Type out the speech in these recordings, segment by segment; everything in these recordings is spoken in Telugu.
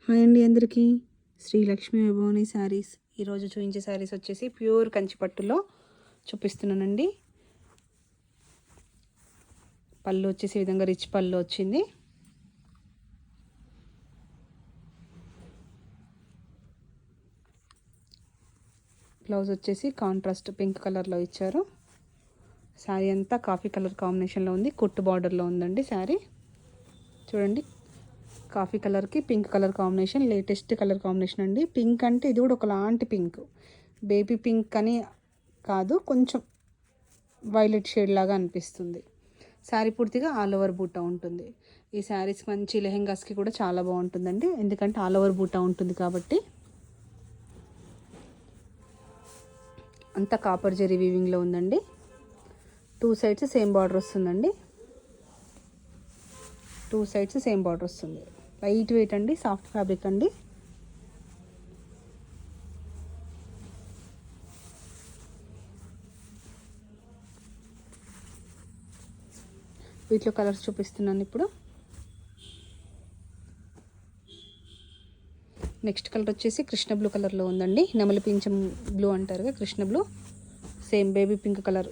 హాయ్ అండి అందరికీ. శ్రీ లక్ష్మీ వైభవని శారీస్ ఈరోజు చూపించే శారీస్ వచ్చేసి ప్యూర్ కంచిపట్టులో చూపిస్తున్నానండి. పళ్ళు వచ్చేసి ఈ విధంగా రిచ్ పళ్ళు వచ్చింది. బ్లౌజ్ వచ్చేసి కాంట్రాస్ట్ పింక్ కలర్లో ఇచ్చారు. శారీ అంతా కాఫీ కలర్ కాంబినేషన్లో ఉంది. కుట్టు బార్డర్లో ఉందండి శారీ. చూడండి, కాఫీ కలర్కి pink colour combination, latest colour combination అండి. పింక్ అంటే ఇది కూడా ఒకలాంటి పింక్, బేబీ పింక్ అని కాదు, కొంచెం వైలెట్ షేడ్ లాగా అనిపిస్తుంది. శారీ పూర్తిగా ఆల్ ఓవర్ బూటా ఉంటుంది. ఈ శారీస్ మంచి లెహెంగాస్కి కూడా చాలా బాగుంటుందండి, ఎందుకంటే ఆల్ ఓవర్ బూటా ఉంటుంది కాబట్టి. అంతా కాపర్ జెరీ వీవింగ్లో ఉందండి. 2 సైడ్స్ సేమ్ బార్డర్ వస్తుందండి. 2 సైడ్స్ సేమ్ బార్డర్ వస్తుంది. లైట్ వెయిట్ అండి, సాఫ్ట్ ఫ్యాబ్రిక్ అండి. వీటిలో కలర్స్ చూపిస్తున్నాను ఇప్పుడు. నెక్స్ట్ కలర్ వచ్చేసి కృష్ణ బ్లూ కలర్లో ఉందండి. నెమలి పింఛం బ్లూ అంటారు కదా, Krishna blue. Same baby pink colour,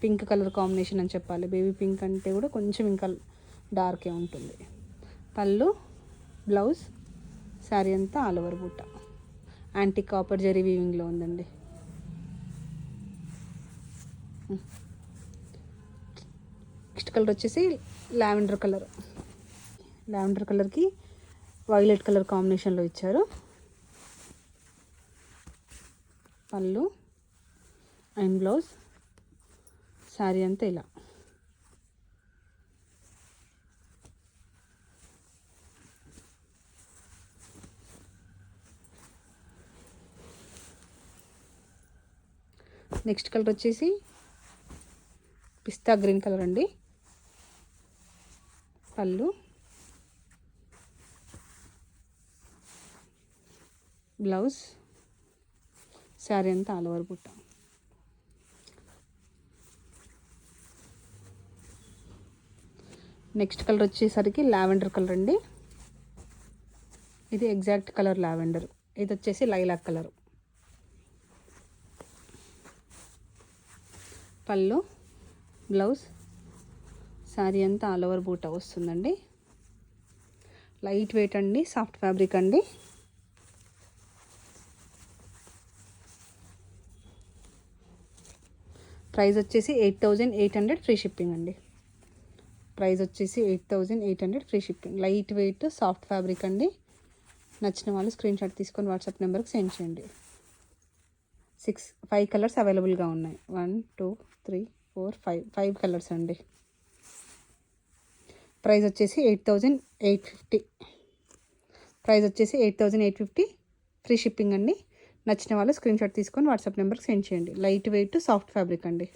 pink colour combination అని చెప్పాలి. బేబీ పింక్ అంటే కూడా కొంచెం ఇంకా డార్కే ఉంటుంది. పళ్ళు, బ్లౌజ్, శారీ అంతా ఆల్ ఓవర్ బూటా యాంటీ కాపర్ జరీ వీవింగ్లో ఉందండి. నెక్స్ట్ కలర్ వచ్చేసి లావెండర్ కలర్కి వైలెట్ కలర్ కాంబినేషన్లో ఇచ్చారు. పళ్ళు అండ్ బ్లౌజ్, శారీ అంతా ఇలా. నెక్స్ట్ కలర్ వచ్చేసి పిస్తా గ్రీన్ కలర్ అండి. పళ్ళు, బ్లౌజ్, శారీ అంతా ఆల్ ఓవర్ బుట్ట. నెక్స్ట్ కలర్ వచ్చేసరికి లావెండర్ కలర్ అండి. ఇది ఎగ్జాక్ట్ కలర్ లావెండర్. ఇది వచ్చేసి లైలాక్ కలర్. పళ్ళు, బ్లౌజ్, శారీ అంతా ఆల్ ఓవర్ బూటా వస్తుందండి. లైట్ వెయిట్ అండి, సాఫ్ట్ ఫ్యాబ్రిక్ అండి. ప్రైస్ వచ్చేసి 8800 ఫ్రీ షిప్పింగ్ అండి. ప్రైస్ వచ్చేసి 8800 free shipping. Light weight soft fabric అండి. నచ్చిన వాళ్ళు స్క్రీన్ షాట్ తీసుకొని వాట్సాప్ నెంబర్కి సెండ్ చేయండి. 5 కలర్స్ అవైలబుల్గా ఉన్నాయి. 1 2 3 4 5 కలర్స్ అండి. ప్రైస్ వచ్చేసి 8850. ప్రైస్ వచ్చేసి 8850 ఫ్రీ షిప్పింగ్ అండి. నచ్చిన వాళ్ళు స్క్రీన్ షాట్ తీసుకొని వాట్సాప్ నెంబర్కి సెండ్ చేయండి. లైట్ వెయిట్ సాఫ్ట్ ఫ్యాబ్రిక్ అండి.